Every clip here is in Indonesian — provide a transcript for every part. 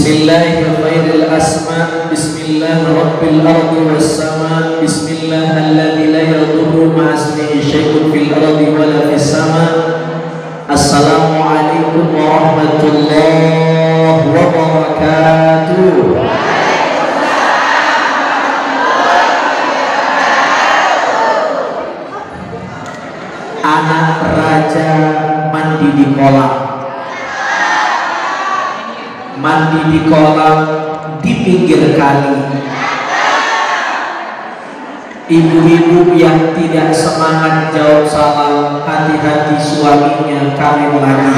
Bismillahirrahmanirrahim. Asma. Bismillah Rabbil ardi was sama. Bismillah alladzi la yadurru ma'asmihi syai'un fil ardi wala fis sama. Assalamualaikum warahmatullahi wabarakatuh. Anak raja mandi di kolam. Mandi di kolam di pinggir kali. Ibu-ibu yang tidak semangat jawab salam, hati-hati suaminya kawin lagi.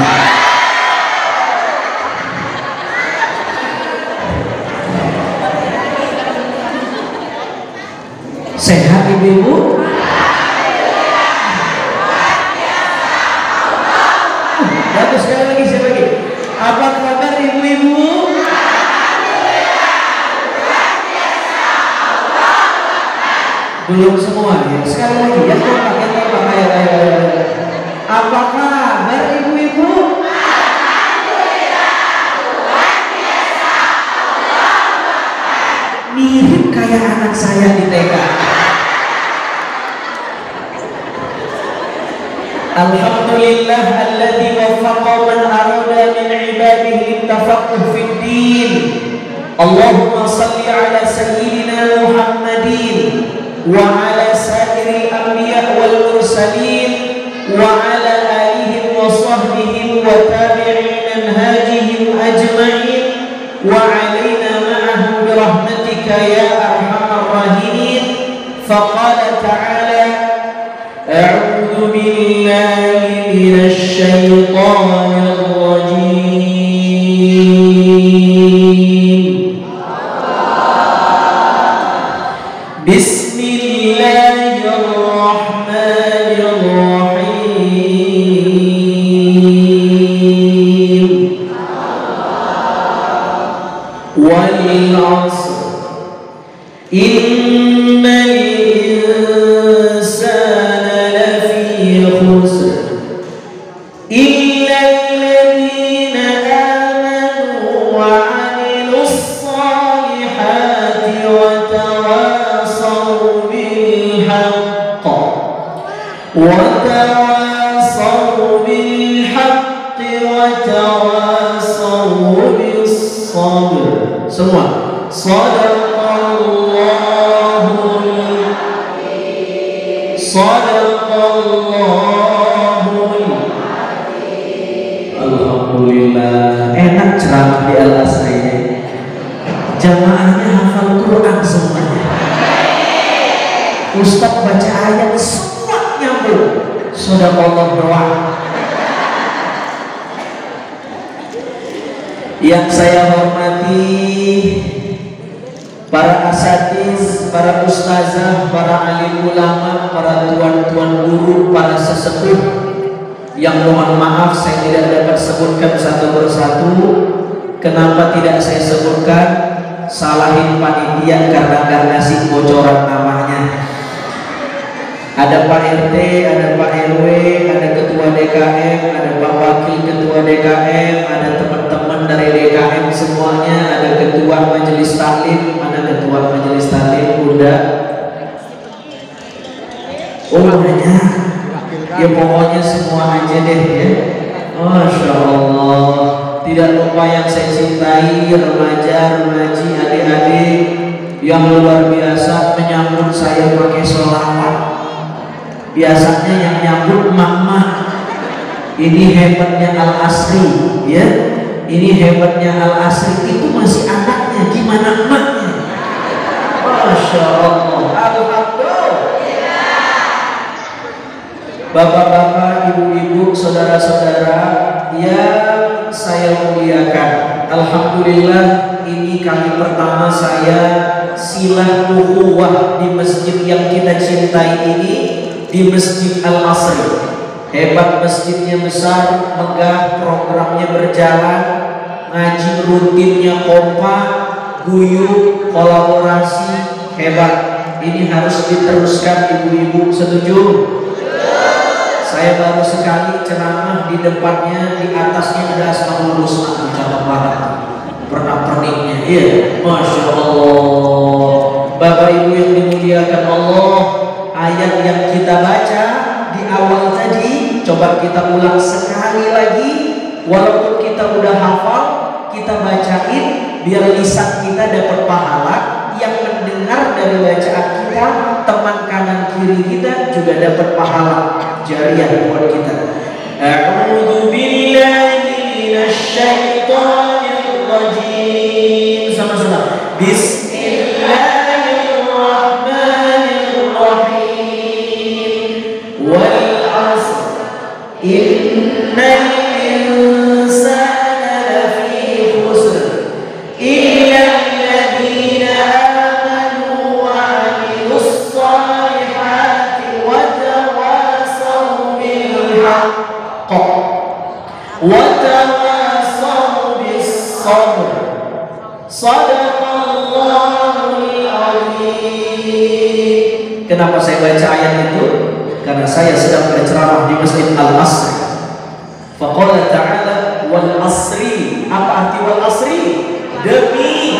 Sehat ibu-ibu? Bagus, sekali lagi, sekali lagi. Apa kabar ibu-ibu? Belum semua ya. Sekali lagi ya, ayo. Apa kabar ibu-ibu? Mirip kayak anak saya di TK. Alhamdulillah alladzi waffaqa man arada min ibadihi at-tafaqquh fid din. Allahumma shalli ala sayyidina Muhammadin wa ala sairil anbiya wal mursalin wa ala alihim wa sahbihim wa tabi'in manhajihim ajma'in wa alaina ma'ahum bi rahmatika ya arhamar rahimin. Faqala ta'ala a'udzu billahi minasy syaithanir rajim. Bismillahirrahmanirrahim. Wal 'ashr innal insana lafi khusr illa alladhina amanu wa 'amilus salihati wa tawasaw bil haqq wa tawasaw bil haqqi wa tawasaw bis sabr. Semua sadaqallahul Alhamdulillah. Enak ceramah di Al-Azhar ini. Jamaahnya hafal Quran semuanya. Ustaz baca ayat semua nyambung. Sadaqallah doa. Yang saya hormati para asatiz, para ustazah, para alim ulama, para tuan-tuan guru, para sesepuh yang mohon maaf saya tidak dapat sebutkan satu persatu. Kenapa tidak saya sebutkan? Salahin panitia karena nggak ngasih bocoran namanya. Ada Pak RT, ada Pak RW, ada Ketua DKM, ada Pak Wakil Ketua DKM, ada teman-teman dari DKM semuanya, ada Ketua Majelis Taklim, ada Ketua Majelis Taklim, Bunda. Oh banyak. Ya pokoknya semua aja deh ya. Masya Allah. Tidak lupa yang saya cintai, remaja, remaji, adik-adik yang luar biasa menyambut saya pakai sholawat. Biasanya yang nyambut mama. Ini hebatnya Al-Asri ya. Ini hebatnya Al-Asri, itu masih anaknya, gimana emaknya? Masya Allah. Alhamdulillah. Bapak-bapak, ibu-ibu, saudara-saudara yang saya muliakan, alhamdulillah ini kali pertama saya silah ukhuwah di masjid yang kita cintai ini, di Masjid Al-Asri. Hebat masjidnya, besar, megah, programnya berjalan, ngaji rutinnya kompak, guyup, kolaborasi, hebat. Ini harus diteruskan ibu-ibu, setuju? Saya baru sekali ceramah di depannya, di atasnya ada Asmaul Husna, ucapan barat. Pernah miknya. Iya, Masya Allah. Bapak Ibu yang dimuliakan Allah, ayat yang kita baca di awal tadi, coba kita ulang sekali lagi. Walaupun kita udah hafal, kita bacain biar lisan kita dapat pahala. Yang mendengar dari bacaan kita, teman kanan kiri kita juga dapat pahala jariah buat kita. A'udzu billahi minasy syaithanir rajim. Sama-sama. Bismillahirrahmanirrahim. Wal 'asr innal insana lafi khusr illa alladhina amanu wa 'amilus shalihati wa tawasaw bil haqq wa tawasaw bis sabr. Shadaqallahul azim. Kenapa saya baca ayat itu? Karena saya sedang berceramah di Masjid Al-Asri. Faqala ta'ala wal asri. Apa arti wal asri? Demi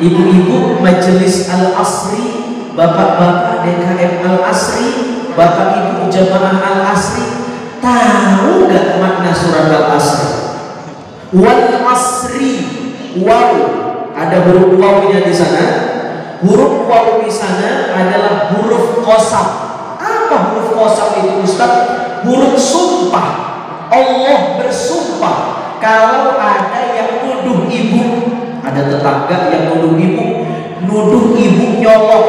ibu-ibu majelis Al-Asri, bapak-bapak DKM Al-Asri, bapak ibu jamaah Al-Asri, tahu gak makna surat Al-Asri? Wal asri, waw, ada huruf wawnya di sana. Huruf waw di sana adalah huruf qasam. Apa huruf qasam itu, Ustaz? Huruf sumpah. Allah bersumpah kalau ada yang nuduh ibu, ada tetangga yang nuduh ibu nyolong,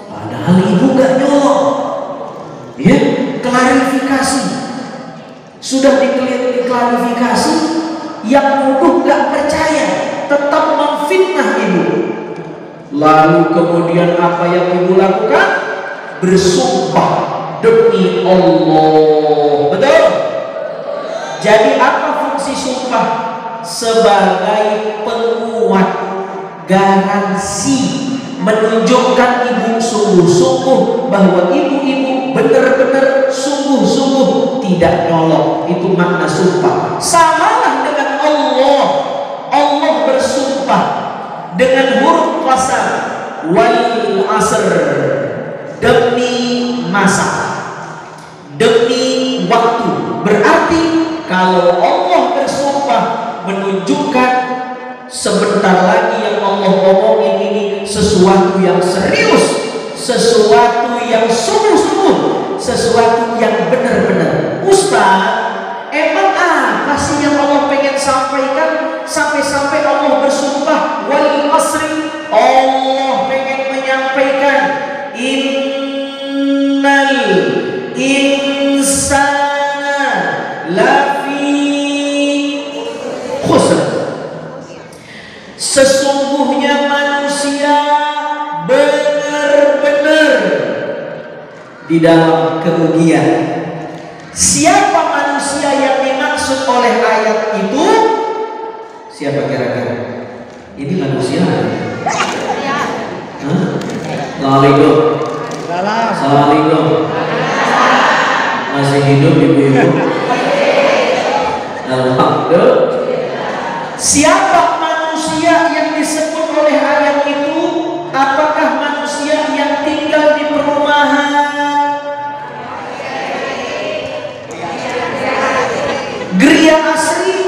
padahal ibu gak nyolong. Ya, klarifikasi. Sudah diklarifikasi, yang nuduh gak percaya, tetap memfitnah ibu. Lalu kemudian apa yang ibu lakukan? Bersumpah demi Allah. Betul? Jadi apa fungsi sumpah? Sebagai penguat, garansi, menunjukkan ibu sungguh-sungguh bahwa ibu-ibu benar-benar sungguh-sungguh tidak nyolong. Itu makna sumpah. Samalah dengan Allah. Allah bersumpah dengan huruf qasam, wal asr, demi masa, demi waktu. Berarti kalau Allah bersumpah menunjukkan sebentar lagi yang Allah ngomongin ini sesuatu yang serius, sesuatu yang sungguh-sungguh, sesuatu yang benar-benar. Ustaz, emang apa sih yang Allah pengen sampaikan sampai-sampai Allah bersumpah wal asri? Allah pengen menyampaikan innal insana lafi khusr. Sesungguhnya manusia benar-benar di dalam kerugian. Siapa manusia yang dimaksud oleh ayat itu? Siapa kira-kira? Ini manusia. Assalamualaikum. Assalamualaikum. Masih hidup ibu-ibu? Alhamdulillah. Siapa manusia yang disebut oleh ayat itu? Apakah manusia yang tinggal di perumahan, geria asri,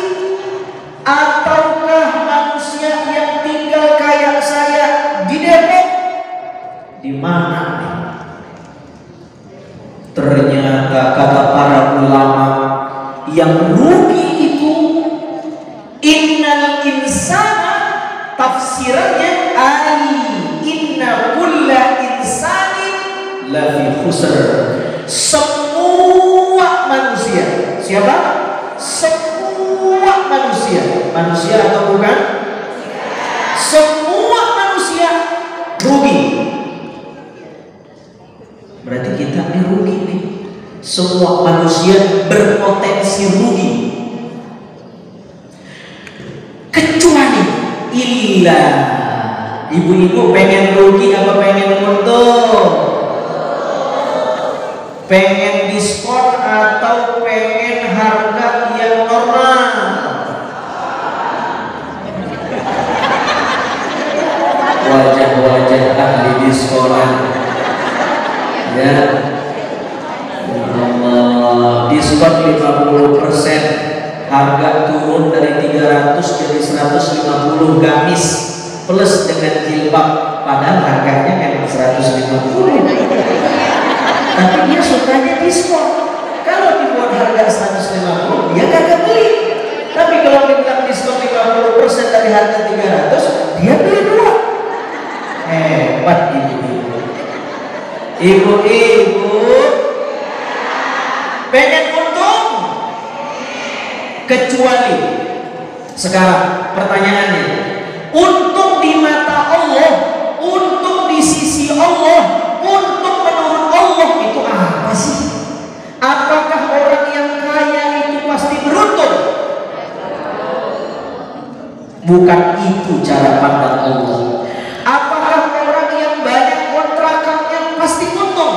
ataukah manusia yang tinggal kayak saya di Depok? Di mana? Ternyata kata para ulama, yang rugi itu innal insana, tafsirannya inna kulla insanin lafi khusr. Semua manusia. Siapa? Semua manusia. Manusia atau bukan? Semua manusia rugi. Berarti kita ini rugi nih. Semua manusia berpotensi rugi. Kecuali illa. Ibu-ibu pengen rugi apa pengen untung? Pengen diskon atau pengen harga yang normal? 50%, harga turun dari 300 jadi 150 gamis plus dengan jilbab, padahal harganya memang 150. Tapi dia sukanya diskon. Kalau dibuat harga 150 dia kagak beli. Tapi kalau dibilang diskon 50% dari harga 300, dia beli dua. Hebat ibu-ibu. Ibu-ibu pengen untung, kecuali sekarang pertanyaannya, untung di mata Allah, untung di sisi Allah, untung menurut Allah itu apa sih? Apakah orang yang kaya itu pasti beruntung? Bukan itu cara pandang Allah. Apakah orang yang banyak kontrakannya pasti untung?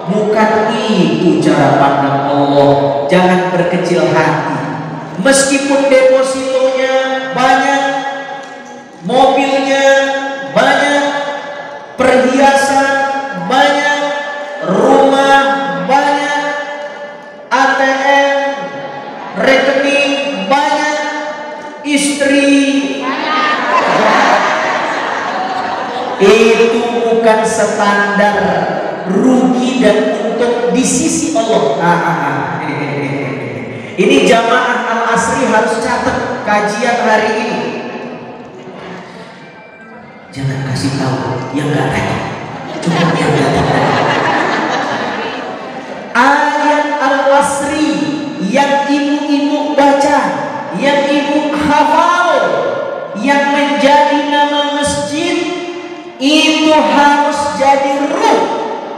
Bukan itu cara pandang Allah. Jangan berkecil hati. Meskipun depositonya banyak, mobilnya banyak, perhiasan banyak, rumah banyak, ATM, rekening banyak, istri itu bukan standar rugi dan untung di sisi Allah. Ini jamaah Al-Asri harus catat kajian hari ini. Jangan kasih tahu yang nggak ada, cuma yang ada. Ayat Al-Asri yang ibu-ibu baca, yang ibu hafal, yang menjadi nama masjid, itu harus jadi ruh,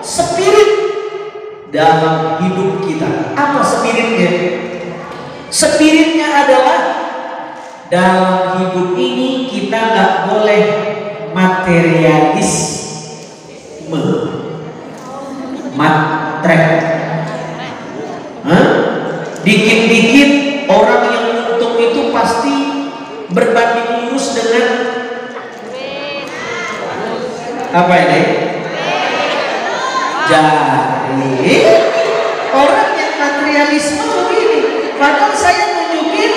spirit dalam hidup kita. Apa spiritnya? Spiritnya adalah dalam hidup ini kita nggak boleh materialisme, matrek. Dikit-dikit orang yang untung itu pasti berbanding lurus dengan apa ini? Jadi orang yang materialisme begini, padahal saya nunjukin,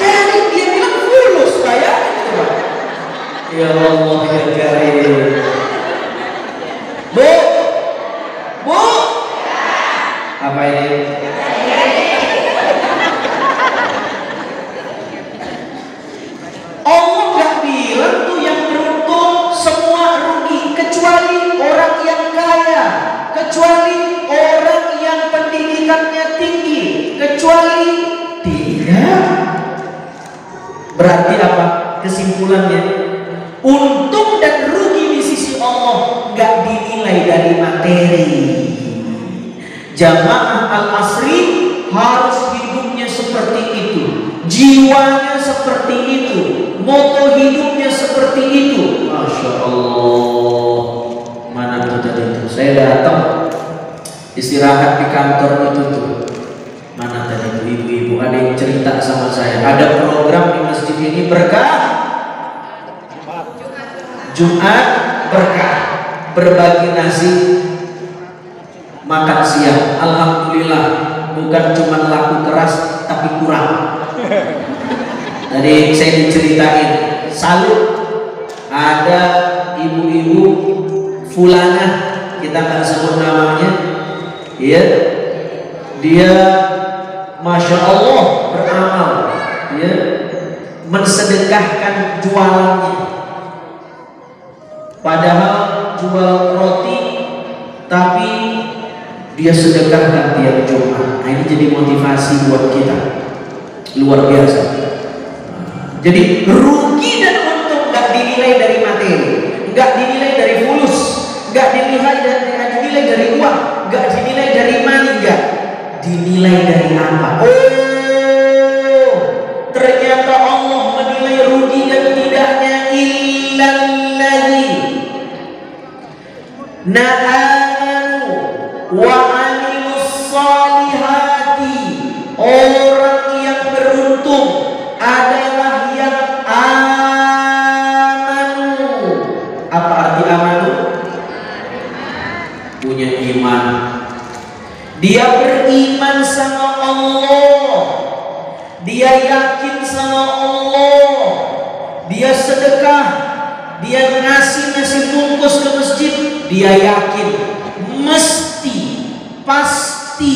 jadi dia bilang fulus, bayangin coba. Ya Allah ya Karim. Bu, apa ini? Allah nggak bilang tuh yang beruntung semua rugi, kecuali orang yang kaya, kecuali orang yang pendidikannya tinggi, kecuali tidak. Berarti apa kesimpulannya? Untung dan rugi di sisi Allah nggak dinilai dari materi. Jamaah Al-Asri harus hidupnya seperti itu, jiwanya seperti itu, moto hidupnya seperti itu. Masya Allah. Mana tuh tadi itu? Saya datang istirahat di kantor itu tuh. Mana tadi ibu-ibu ada yang cerita sama saya, ada program di masjid ini berkah. Jumat berkah, berbagi nasi, makan siang. Alhamdulillah, bukan cuma laku keras tapi kurang. Tadi saya diceritain, salut ada ibu-ibu fulanah, kita nggak sebut namanya, ya, dia masya Allah beramal, ya, mensedekahkan jualannya. Padahal jual roti, tapi dia sedekahkan tiap Jumat. Nah, ini jadi motivasi buat kita, luar biasa. Jadi rugi dan untung nggak dinilai dari materi, nggak dinilai dari fulus, nggak dinilai dari uang, nggak dinilai dari money, nggak dinilai dari apa. Oh, ternyata Allah menilai rugi dan tidaknya illallazi na'amanu wa amilus salihati. Orang yang beruntung adalah yang amanu. Apa arti amanu? Punya iman. Dia beriman sama Allah. dia yakin sama Allah, dia sedekah, dia ngasih nasi bungkus ke masjid, dia yakin mesti, pasti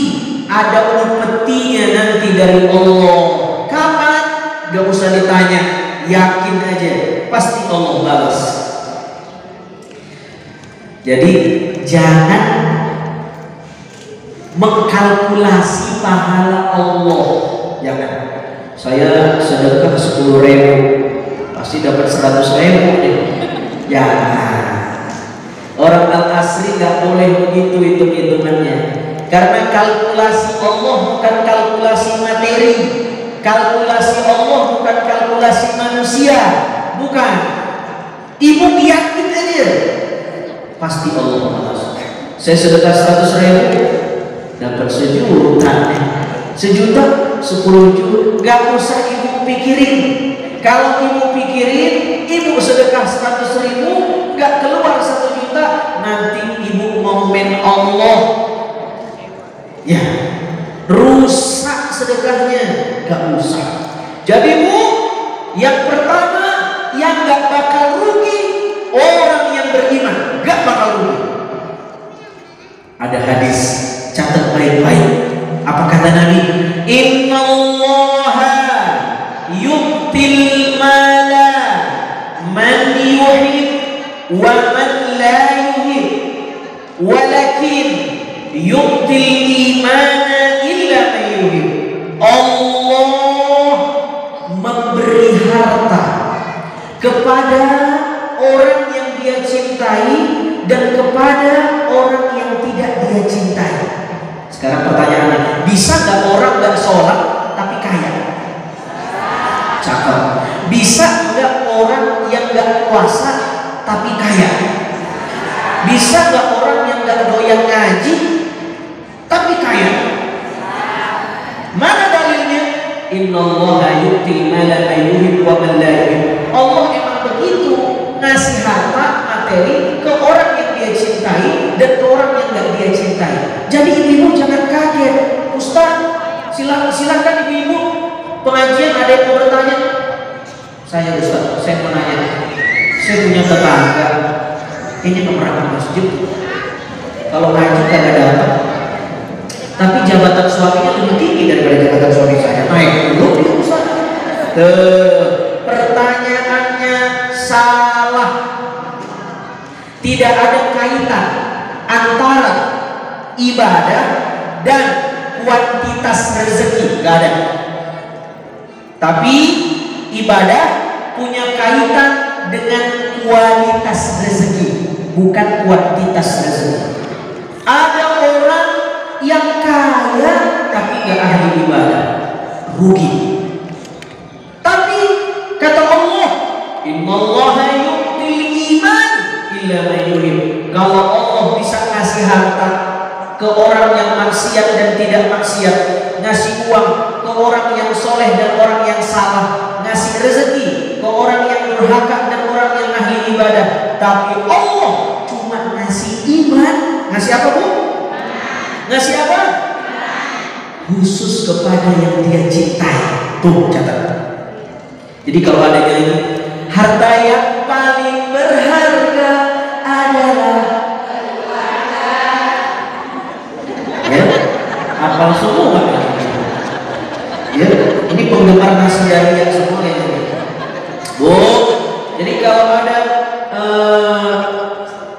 ada upetinya nanti dari Allah. Kapan? Gak usah ditanya, yakin aja, pasti Allah balas. Jadi jangan mengkalkulasi pahala Allah. Jangan. Saya sedekah 10.000 pasti dapat 100.000 deh. Jangan. Orang Al-Asri gak boleh begitu hitung-hitungannya. Karena kalkulasi Allah bukan kalkulasi materi. Kalkulasi Allah bukan kalkulasi manusia. Bukan. Ibu yakin aja, pasti Allah balas. Saya sedekah 100.000 dapat 1 juta, 1 juta, 10 juta. Gak usah ibu pikirin. Kalau ibu pikirin, ibu sedekah 100.000 gak keluar 1 juta, nanti ibu ngomen Allah, ya rusak sedekahnya. Gak usah. Jadi bu, yang pertama yang gak bakal rugi orang yang beriman, gak bakal rugi. Ada hadis, catat baik-baik. Apa kata Nabi? Innallaha yu'til mala man yuhib wa man la yuhib, walakin yu'til imana illa man yuhib. Allah memberi harta kepada orang yang dia cintai dan kepada orang yang tidak dia cintai. Sekarang pertanyaannya, bisa gak orang gak sholat tapi kaya? Cakep. Bisa gak orang yang gak puasa tapi kaya? Bisa gak orang yang gak doyan ngaji tapi kaya? Mana dalilnya? Innallaha yu'ti ma la yuhib wa man la yuhib. Allah emang begitu, ngasih harta materi ke orang yang dia cintai dan ke orang yang gak dia cintai. Jadi ibu-ibu jangan kaget. Ustaz, silakan ibu-ibu pengajian ada yang mau bertanya. Saya Ustaz, saya mau nanya. Saya punya tetangga, kayaknya gak pernah ke masjid. Kalau ngaji kagak datang, tapi jabatan suaminya lebih tinggi daripada jabatan suami saya. Naik dulu ya Ustaz. Pertanyaannya salah. Tidak ada kaitan antara ibadah dan kuantitas rezeki, gak ada. Tapi ibadah punya kaitan dengan kualitas rezeki, bukan kuantitas rezeki. Ada orang yang kaya tapi gak ahli ibadah, rugi. Tapi kata Allah, innallaha yu'til iman illa man yuhib. Kalau Allah bisa ngasih harta ke orang yang maksiat dan tidak maksiat, ngasih uang ke orang yang soleh dan orang yang salah, ngasih rezeki ke orang yang durhaka dan orang yang ahli ibadah, tapi Allah cuma ngasih iman. Ngasih apa bu? Ngasih apa? Khusus kepada yang dia cintai. Tuh catat. Jadi kalau ada nyanyi, harta yang paling berharga adalah keluarga. Ya, hafal semua kan? Ya, ini penggemar Nasdarian semua ya. Bu, jadi kalau ada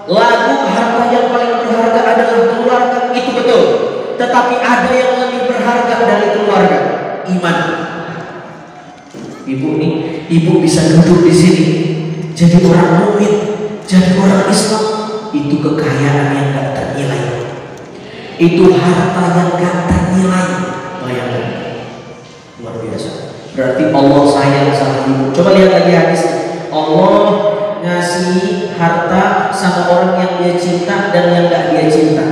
lagu harta yang paling berharga adalah keluarga, itu betul. Tetapi ada yang lebih berharga dari keluarga, iman. Ibu nih, ibu bisa duduk di sini, jadi orang mukmin, jadi orang Islam, itu kekayaan yang gak ternilai. Itu harta yang gak ternilai. Bayangkan, luar biasa. Berarti Allah sayang sama ibu. Coba lihat lagi hadis. Allah ngasih harta sama orang yang dia cinta dan yang gak dia cinta.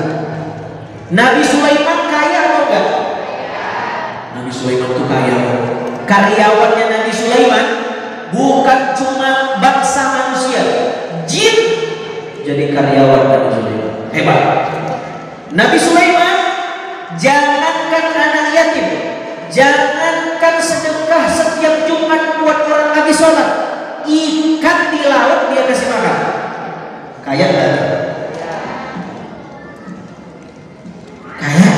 Nabi Sulaiman kaya atau enggak? Nabi Sulaiman itu kaya. Karyawannya Nabi Sulaiman bukan cuma bangsa manusia, jin jadi karyawan Nabi Sulaiman. Hebat. Nabi Sulaiman jangankan anak yatim, jangankan sedekah sholat, ikan di laut dia kasih makan. Kaya nggak? Kaya.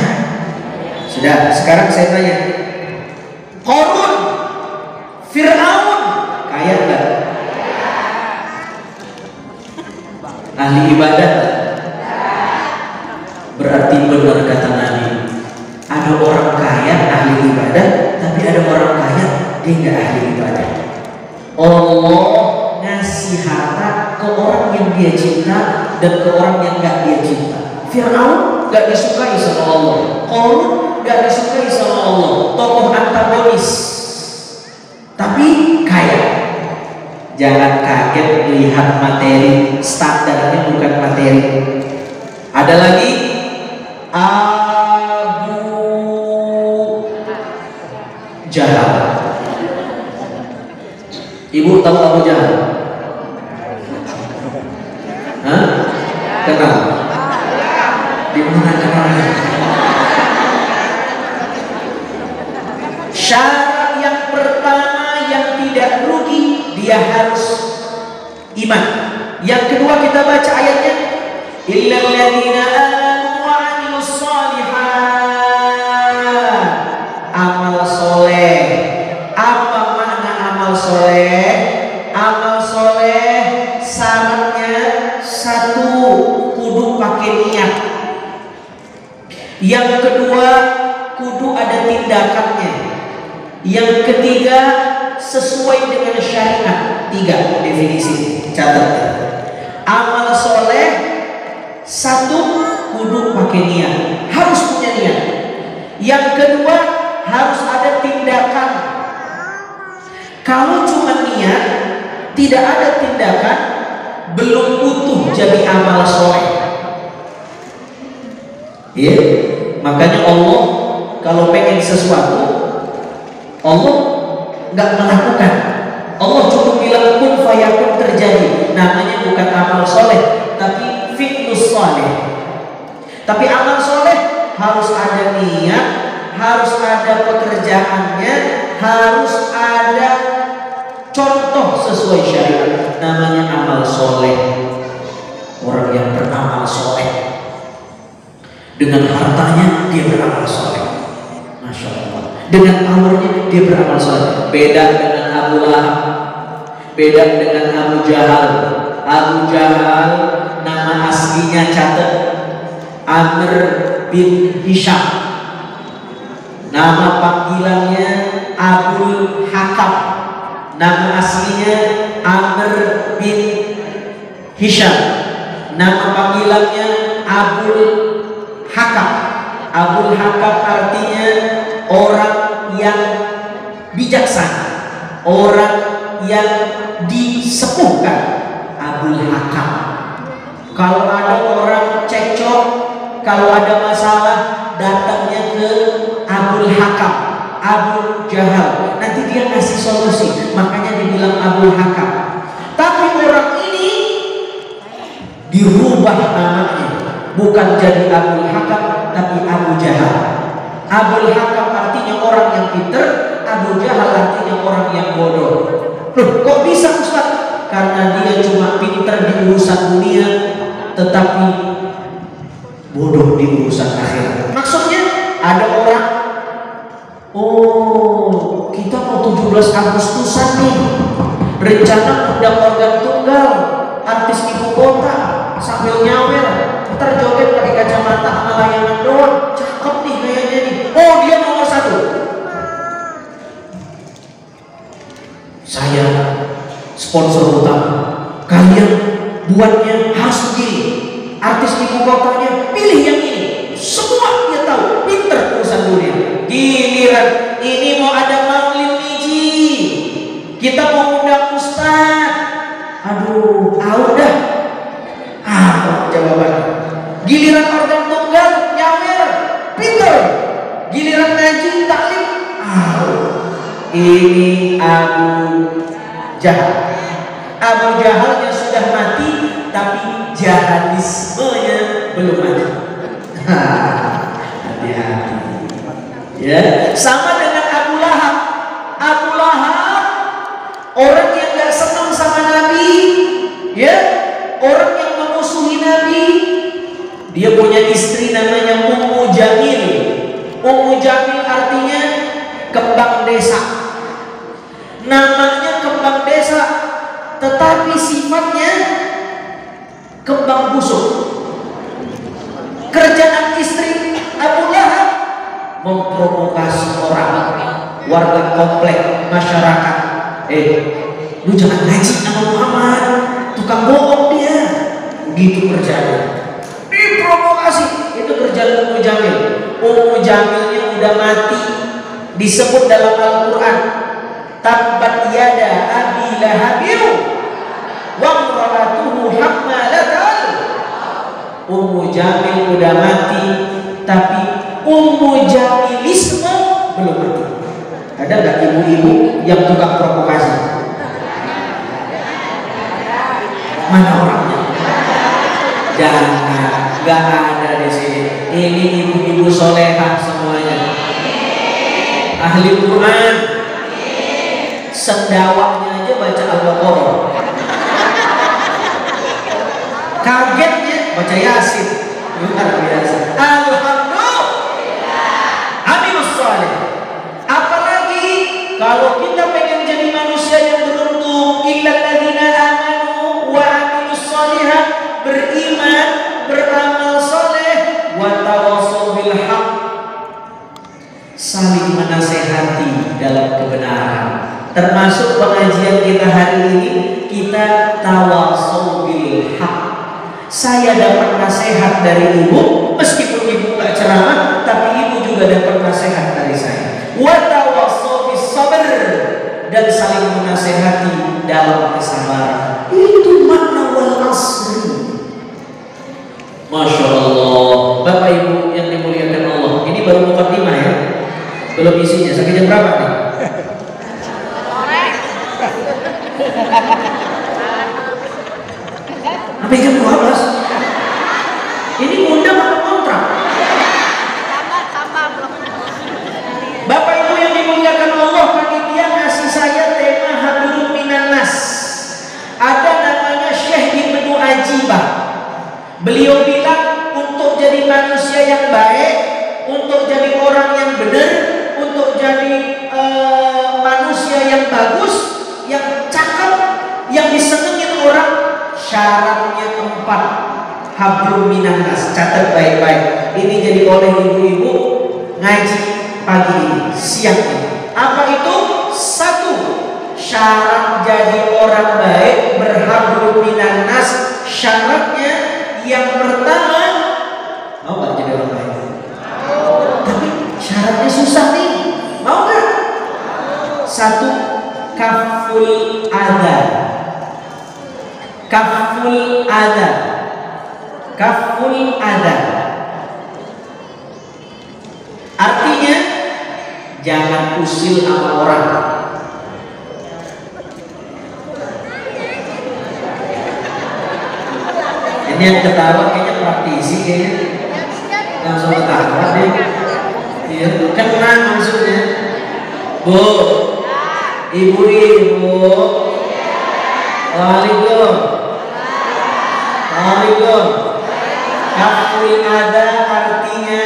Sudah, sekarang saya tanya, Qarun, Fir'aun, kaya nggak? Ahli ibadah? Berarti benar kata Nabi, ada orang kaya ahli ibadah, tapi ada orang kaya dia nggak ahli ibadah. Allah ngasih harta ke orang yang dia cinta dan ke orang yang nggak dia cinta. Fir'aun nggak disukai sama Allah, Qarun nggak disukai sama Allah, tokoh antagonis, tapi kaya. Jangan kaget lihat materi, standarnya bukan materi. Ada lagi Abu Jahal. Ibu tahu Abu Jahal? Hah? Kenal? Di mana kenalnya? Syarat yang pertama yang tidak rugi, dia harus iman. Yang kedua kita baca ayatnya, illal ladzina amanu wa 'amilus shalihat. Amal soleh. Apa makna amal soleh? Amal soleh syaratnya satu, kudu pakai niat. Yang kedua, kudu ada tindakannya. Yang ketiga, sesuai dengan syariat. 3 definisi, catat. Amal soleh satu, kudu pakai niat, harus punya niat. Yang kedua, harus ada tindakan. Kalau cuma niat, tidak ada tindakan, belum utuh jadi amal soleh. Ya, makanya Allah kalau pengen sesuatu, Allah nggak melakukan. Allah cuma bilang kun fayakun, terjadi. Namanya bukan amal soleh, tapi fi'lus soleh. Tapi amal soleh harus ada niat, harus ada pekerjaannya, harus ada contoh sesuai syariat. Namanya amal soleh. Orang yang beramal soleh, dengan hartanya dia beramal soleh. Masya Allah. Dengan powernya dia beramal soleh. Beda dengan Abu Lahab, beda dengan Abu Jahal. Abu Jahal nama aslinya catat, Amr bin Hisham. Nama panggilannya Abul Hakam. Nama aslinya Amr bin Hisham. Nama panggilannya Abul Hakam. Abul Hakam artinya orang yang bijaksana, orang yang disepuhkan. Abul Hakam. Kalau ada orang cekcok, kalau ada masalah, datangnya ke Abul Hakam, Abul Jahal. Nanti dia ngasih solusi, makanya dibilang Abul Hakam. Tapi orang ini dirubah namanya, bukan jadi Abul Hakam, tapi Abu Jahal. Abul Hakam artinya orang yang pintar, Abu Jahal artinya orang yang bodoh. Loh, kok bisa Ustaz? Karena dia cuma pintar di urusan dunia, tetapi bodoh di urusan akhirat. Maksudnya ada orang, oh kita mau 17 Agustusan nih, rencana undang organ tunggal, artis ibu kota, sambil nyawer, ntar joget pakai kacamata sama layangan doang, cakep nih kayaknya nih. Oh dia nomor 1. Saya sponsor utama, kalian buatnya harus begini. Artis ibu kotanya pilih yang ini, semua dia tahu, pinter urusan dunia. Giliran ini mau ada maulid niji, kita mau undang ustaz, aduh, udah, jawabannya. Giliran organ tunggal nyawer, pinter. Giliran ngaji taklim, ini Abu Jahal. Abu Jahalnya sudah mati, tapi jahalismenya belum mati. Hati-hati. Ya, sama dengan Abu Lahab. Abu Lahab orang Dia punya istri namanya Ummu Jamil. Ummu Jamil artinya kembang desa. Namanya kembang desa, tetapi sifatnya kembang busuk. Kerjaan istri Abu Lahab memprovokasi orang, warga komplek, masyarakat. Lu jangan ngaji sama Muhammad, tukang bohong dia. Begitu kerjanya, diprovokasi. Itu kerjaan Ummu Jamil. Ummu Jamilnya udah mati, disebut dalam Al-Quran, tabbat yada abi lahabin wa imra'atuhu hammalatal. Ummu Jamil udah mati, tapi Ummu Jamilisme belum mati. Ada nggak ibu-ibu yang tukang provokasi? Mana orangnya? Jangan, nggak ada di sini. Ini ibu-ibu solehah semuanya, ahli Quran. Sendawanya aja baca Al-Baqarah, kagetnya baca Yasin. Luar biasa. Alhamdulillah, aminus salih. Apalagi kalau kita pengen jadi manusia yang beruntung, illal ladzina amanu wa amilus shalihat, beriman, beramal saleh, wa tawassaw bil haq, saling menasehati dalam kebenaran. Termasuk pengajian kita hari ini, kita tawassaw bil haq. Saya dapat nasihat dari ibu, meskipun ibu gak ceramah, tapi ibu juga dapat nasihat dari saya. Wa tawassaw bis sabr, dan saling menasehati dalam kesabaran. Itu makna wal asri. Masya Allah. Bapak Ibu yang dimuliakan Allah, ini baru mukadimah ya, belum isinya. Sampai jam berapa nih? Sampai jam 12. Ini undang atau kontrak? Bapak Ibu yang dimuliakan Allah, panitia ngasih saya tema hablum minan nas. Ada namanya Syekh Ibnu Ajibah. Beliau bilang untuk jadi manusia yang baik, untuk jadi orang yang benar, untuk jadi manusia yang bagus, yang cakep, yang disenengin orang, syaratnya 4. Hablum minan nas. Catat baik-baik. Ini jadi oleh ibu-ibu ngaji pagi ini, siang ini. Apa itu? 1. Syarat jadi orang baik, berhablum minan nas. Syaratnya yang pertama, mau gak jadi orang baik? Tapi syaratnya susah nih. Mau gak? 1. Kaful adha. Kaful adha. Kaful adha artinya jangan usil sama orang. Ini yang ketawa kayaknya praktisi, kayaknya langsung ketawa deh. Iya, kena maksudnya. Bu, ibu-ibu, waalaikumsalam. Waalaikumsalam. Kaful adha artinya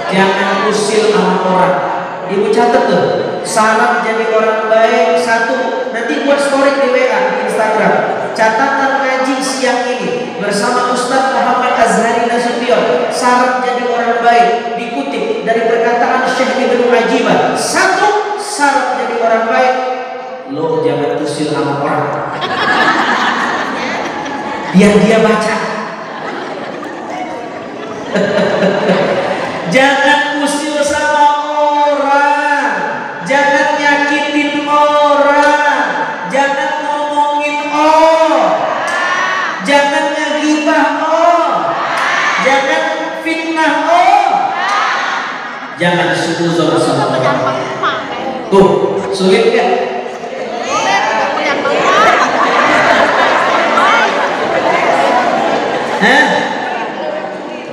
jangan usil sama orang. Ibu catat tuh, syarat jadi orang baik 1. Nanti buat story di WA, di Instagram. Catatan ngaji siang ini bersama Ustaz Muhammad Azhari Nasution. Syarat jadi orang baik dikutip dari perkataan Syekh Ibnu Ajibah. 1. Syarat jadi orang baik, lo jangan usil sama orang. Biar dia baca. Jangan usil sama orang, jangan nyakitin orang, jangan ngomongin jangan ngegibah jangan fitnah jangan suzon sama orang. Tuh, sulit kan?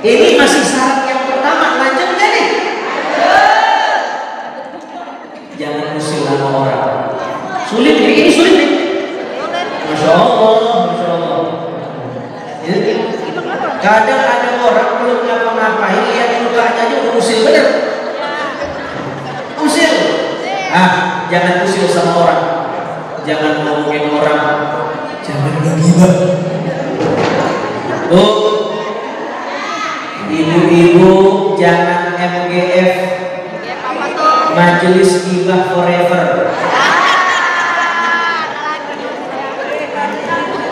Ini masih syarat yang pertama, lanjut gak nih? Jangan usil sama orang. Sulit nih, ini sulit nih. Masya Allah, Masya Allah. Kadang ada orang belum ngapa-ngapain, lihat mukanya aja udah usil bener. Usil. Jangan usil sama orang. Jangan ngomongin orang. Jangan ngegibah. Bu, ibu-ibu jangan MGF. Majelis Gibah Forever.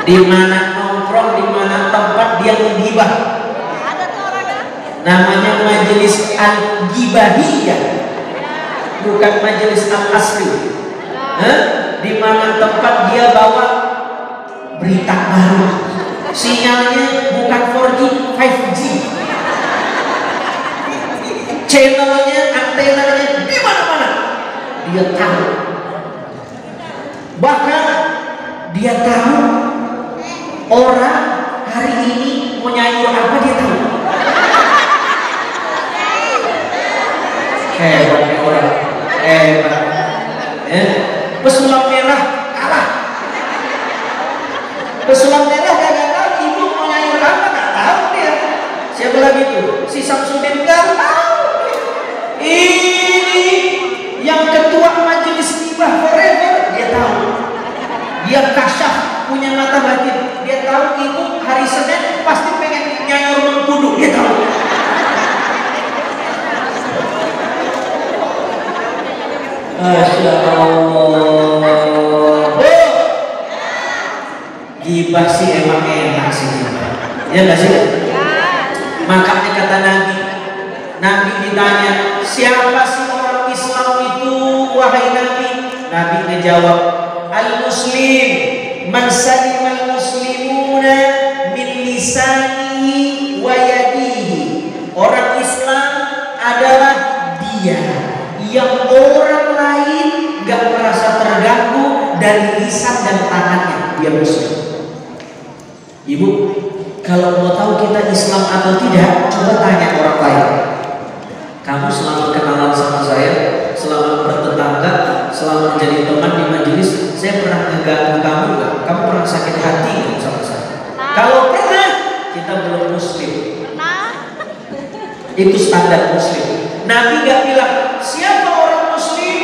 Di mana nongkrong, di mana tempat dia menggibah. Namanya majelis al-gibahiyah, bukan majelis al-asli. Di mana tempat dia bawa berita baru, sinyalnya bukan 4G, 5G, channelnya, antenanya di mana-mana dia tahu. Bahkan dia tahu orang hari ini mau nyayur apa, dia tahu. Hebat nih orang, hebat. Pesulap merah kalah. Pesulap merah gak tahu ibu mau nyayur apa, gak tahu dia. Siapa lagi tuh? Si Samsudin gak tahu. Ini yang ketua majelis Gibah Forever, dia tahu. Dia kasyaf, punya mata batin. Dia tahu ibu hari Senin pasti pengen nyayur mengkudu, dia tahu. Masya Allah. Gibah sih emang enak sih gibah. Ya nggak sih? Makanya kata Nabi ditanya, siapa sih orang Islam itu wahai Nabi? Nabi ngejawab, al-muslim man salimal muslimuna min lisanihi wa yadihi. Orang Islam adalah dia yang orang lain gak merasa terganggu dari lisan dan tangannya, dia muslim. Ibu, kalau mau tahu kita Islam atau tidak, coba tanya orang lain. Kamu selama kenalan sama saya, selama bertetangga, selama menjadi teman di majelis, saya pernah ngeganggu kamu gak? Kamu pernah sakit hati gak sama saya? Kalau pernah, kita belum muslim. Itu standar muslim. Nabi gak bilang siapa orang muslim.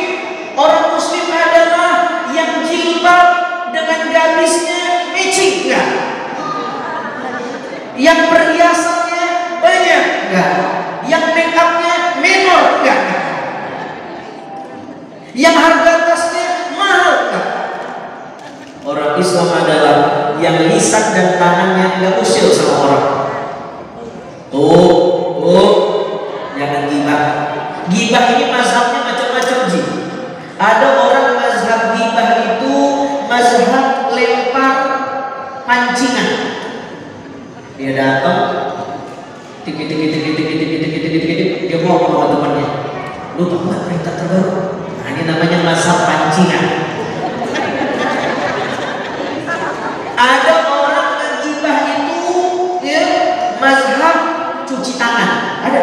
Orang muslim adalah yang jilbab dengan gamisnya matching, enggak? Yang perhiasannya banyak, enggak? Yang make upnya menor, enggak? Yang harga tasnya mahal, enggak? Orang Islam adalah yang lisan dan tangannya enggak usil sama orang. Jangan gibah. Gibah ini mazhabnya macam-macam sih. Ada orang mazhab gibah itu mazhab lempar pancingan. Dia datang, tik, dia ngomong sama temannya, lu tahu nggak berita terbaru? Nah, ini namanya mazhab pancingan. Ada orang gibah itu ya mazhab cuci tangan. Ada.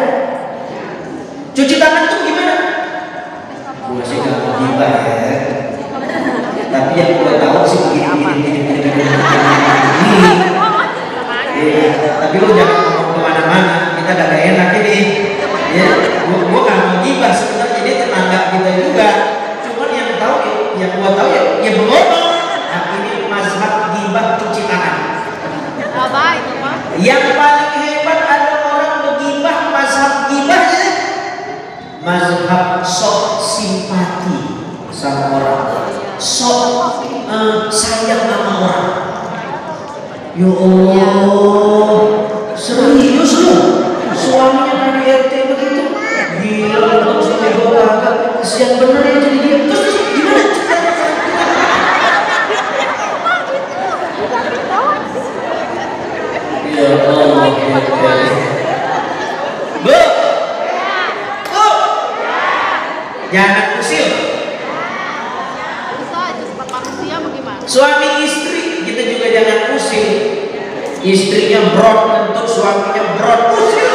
Cuci tangan itu gimana? Gue sih gak mau gibah ya. Tapi yang gue tahu sih begini. Tapi lo jangan ngomong kemana-mana. Kita gak enak ini. Ya, gue gak mau gibah sebenarnya. Jadi tetangga kita juga. Cuman yang tahu, yang gue tahu ya belum. Nah, ini mazhab gibah cuci tangan. Yang paling hebat ada orang begibah mazhab gibahnya. Mazhab sok simpati sama orang, sok sayang sama orang. Ya Allah, serius lu? Suaminya dari RT begitu? Gila, lu sampai gue agak kesian bener ya jadi dia. Terus gimana? Ya Allah, jangan usil. Suami istri kita juga jangan usil. Istrinya brot untuk suaminya brot, usil.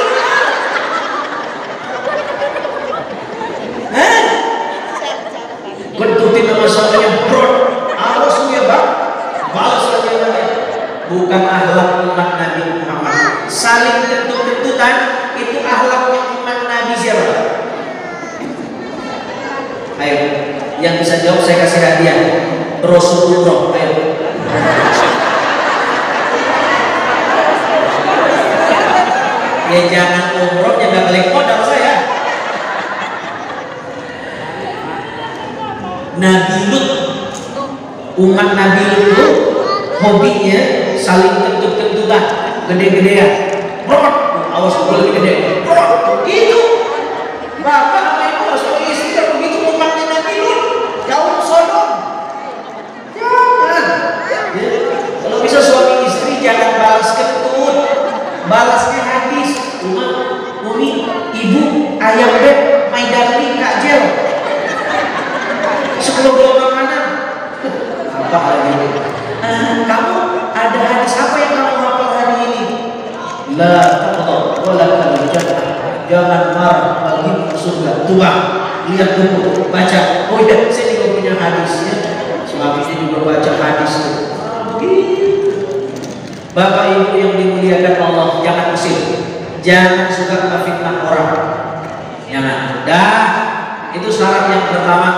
Bentutin sama suaminya brot, awas lu ya bang, balas lagi. Bukan akhlak umat Nabi Muhammad. Saling Ayo, yang bisa jawab saya kasih hadiah. Brosur umroh, ayo. Ya jangan umroh, jangan balik modal saya. Nabi Lut, umat Nabi Lut itu hobinya saling kentut-kentutan, gede-gedean. Awas gue lebih gede. Itu bapak sama ibu suami istri kalau begitu umatnya Nabi Lut, jauh Sodom. Jangan. Kalau bisa suami istri jangan balas kentut, balasnya hadis. Umi, ibu, ayam beb, my darling, Kak Jel. 10 gelombang kanan. Apa lagi ini? Kamu ada hadis apa yang kamu hafal hari ini? La taqdar wala jannah. Jangan marah bagi surga. Tua, lihat buku, baca. Oh iya, saya juga punya hadisnya. Suaminya juga baca hadis. Bapak Ibu yang dimuliakan Allah, jangan usil. Jangan suka memfitnah orang. Jangan. Dah, itu syarat yang pertama.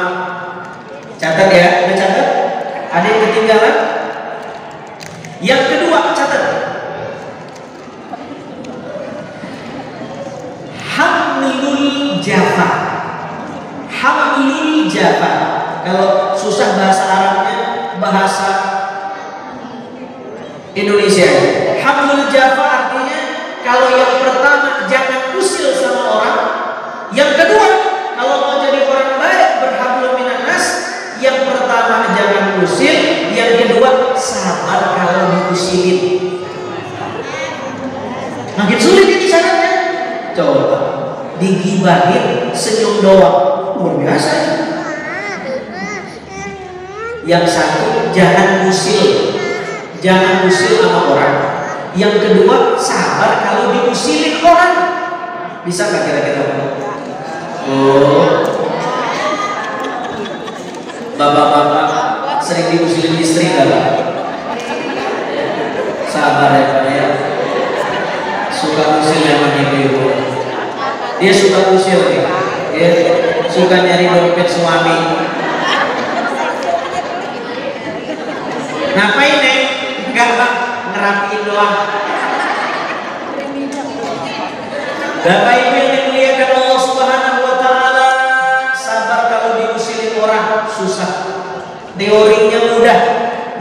Catat ya, udah catat? Ada yang ketinggalan? Yang kedua, catat. Hamlul jafa. Hamlul jafa. Kalau susah bahasa Arabnya, bahasa Indonesia. Hamlul jafa artinya kalau yang pertama jangan usil sama orang. Yang kedua, kalau mau jadi orang baik berhablum minan nas, yang pertama jangan usil, yang kedua sabar kalau diusilin. Makin sulit ini syaratnya. Coba digibahin senyum doang, luar biasa. Yang satu jangan usil, jangan usil sama orang. Yang kedua sabar kalau diusilin orang. Bisa nggak kira-kira? Oh, bapak-bapak sering diusilin istri nggak? Sabar ya Pak ya. Suka usil memang ibu-ibu. Dia suka usil nih. Dia suka nyari dompet suami. Ngapain nih? Enggak Pak, ngerapiin doang. Bapak Ibu yang dimuliakan Allah Subhanahu wa taala, sabar kalau diusilin orang susah. Teorinya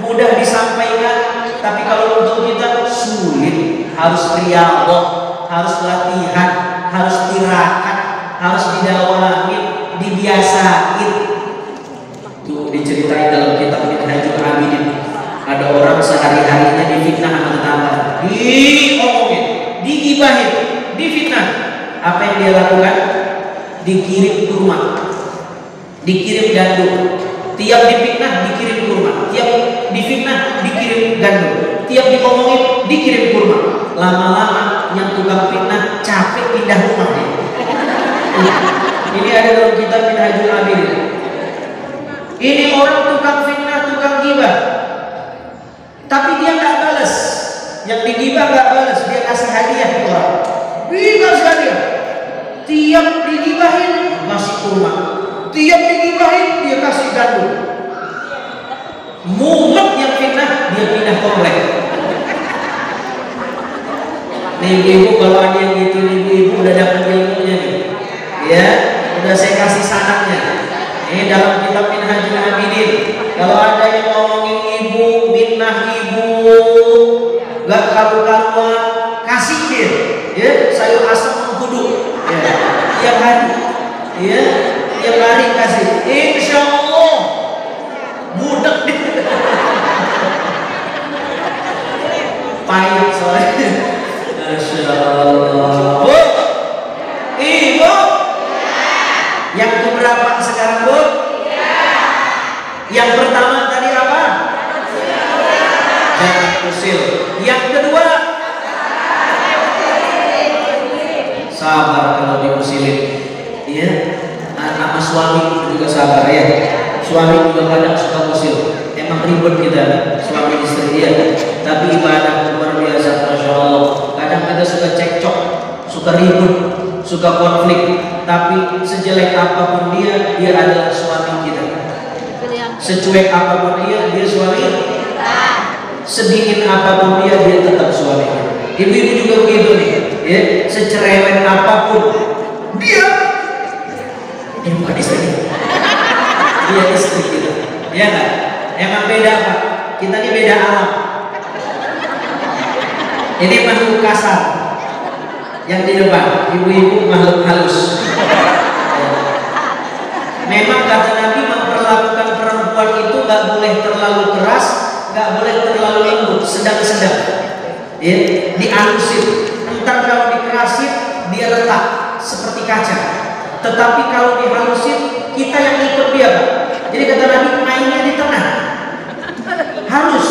mudah disampaikan, tapi kalau untuk kita sulit. Harus riyadhah, harus latihan, harus tirakat, harus didawami, dibiasain. Tuh diceritain dalam kitab Minhajul Abidin. Ada orang sehari-harinya difitnah sama tetangga, diomongin, digibahin, difitnah. Apa yang dia lakukan? Dikirim kurma, dikirim gandum. Tiap difitnah dikirim kurma, tiap difitnah dikirim gandum, tiap diomongin dikirim kurma. Lama-lama yang tukang fitnah capek pindah rumah dia. Ini ada dalam kitab Minhajul Abidin. Ini orang tukang fitnah, tukang gibah, tapi dia nggak balas. Yang digibah nggak balas, dia kasih hadiah ke orang. Kasih hadiah. Tiap digibahin kasih kurma, tiap digibahin dia kasih gandum. Mumet yang fitnah dia pindah komplek. Nih ibu, kalau ada yang gitu, ibu udah dapat ilmunya nih. Ya, udah saya kasih sanadnya. Ini dalam kitab Minhajul Abidin. Kalau ada yang ngomongin ibu, fitnah ibu, gak karu-karuan, kasih dia. Ya, sayur asam mengkudu. Ya, tiap hari. Ya, tiap hari kasih. Insya Allah budak deh. Pahit soalnya. Masya Allah. Bu, ibu, yang keberapa sekarang bu? Yang pertama tadi apa? Jangan usil. Yang kedua, sabar kalau diusilin. Iya, sama suami juga sabar ya. Suami juga kadang suka usil. Emang ribet kita suami istri ya. Tapi ibadah luar biasa, masya Allah. Kadang kita suka cekcok, suka ribut, suka konflik. tapi sejelek apapun dia adalah suami kita. Secuek apapun dia suami. Sedingin apapun dia tetap suami kita. Ibu-ibu juga begitu nih, ya. Secerewet apapun dia, ini bukan istri, dia istri kita, ya kan? Emang beda apa? Kita ini beda alam. Ini makhluk kasar, yang di depan, ibu-ibu makhluk halus. Memang kata Nabi memperlakukan perempuan itu nggak boleh terlalu keras, nggak boleh terlalu lembut, sedang-sedang. Ya, dialusin. Entar kalau dikerasin dia retak seperti kaca. Tetapi kalau dihalusin kita yang ikut dia, Pak. Jadi kata Nabi mainnya di tengah. Halus.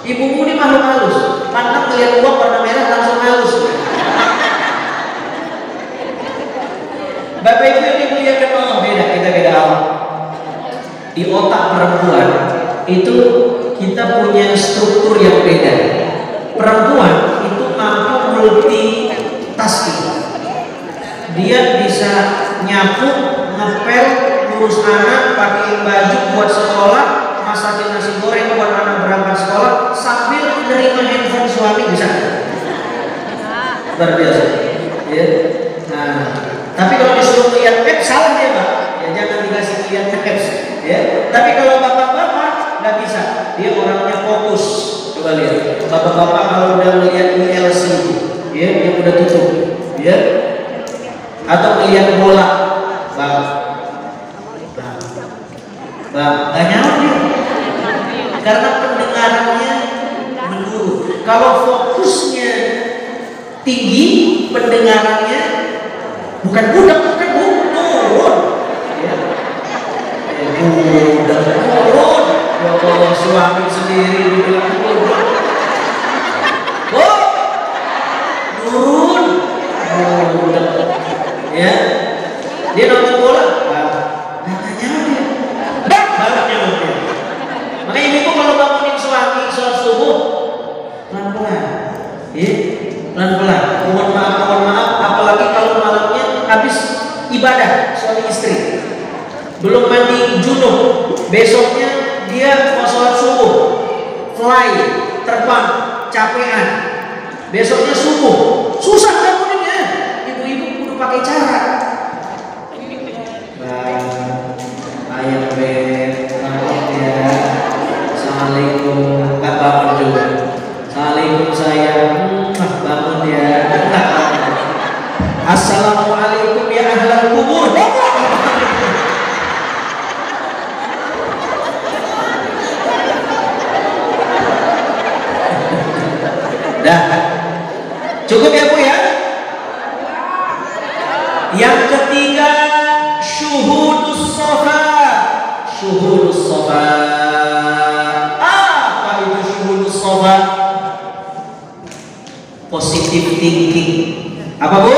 Ibu-ibu ini makhluk halus. Pandang melihat uang warna merah langsung halus. Bapak Ibu ini muliakan Allah, beda, kita beda alam. Di otak perempuan itu kita punya struktur yang beda. Perempuan itu mampu multitasking. Dia bisa nyapu, ngepel, ngurus anak, pakai baju buat sekolah, masakin nasi goreng buat anak berangkat sekolah, sambil menerima handphone suami bisa. Luar biasa. Ya. Nah, tapi kalau disuruh lihat apps salah dia, Pak. Ya jangan dikasih lihat apps. Ya. Tapi kalau bapak-bapak nggak bisa, dia orangnya fokus. Coba lihat, bapak-bapak kalau udah melihat ILC, ya, yang udah tutup, ya, atau melihat bola, bang, nggak nyaut dia, karena pendengarannya menurun. Kalau fokusnya tinggi, pendengarannya bukan budak, bukan menurun, ya, budak menurun. Ya Allah, suami sendiri dibilang turun, ya, dia nonton bola, makanya dia, baliknya mungkin. Makanya ibu kalau bangunin suami sholat subuh, pelan-pelan, ya, pelan-pelan. Mohon maaf, apalagi kalau malamnya habis ibadah suami istri, belum mandi junub, besoknya dia mau sholat subuh, fly, terbang, capean, besoknya subuh, susah banguninnya. Ibu-ibu kudu pakai cara. Ayam beb, ya. Assalamualaikum, Kak bangun juga. Assalamualaikum sayang, bangun ya. Assalamualaikum ya ahlal kubur. Dah, cukup ya Bu ya. Yang ketiga, syuhudus sofa. Syuhudus sofa. Apa itu syuhudus sofa? Positive thinking. Apa Bu?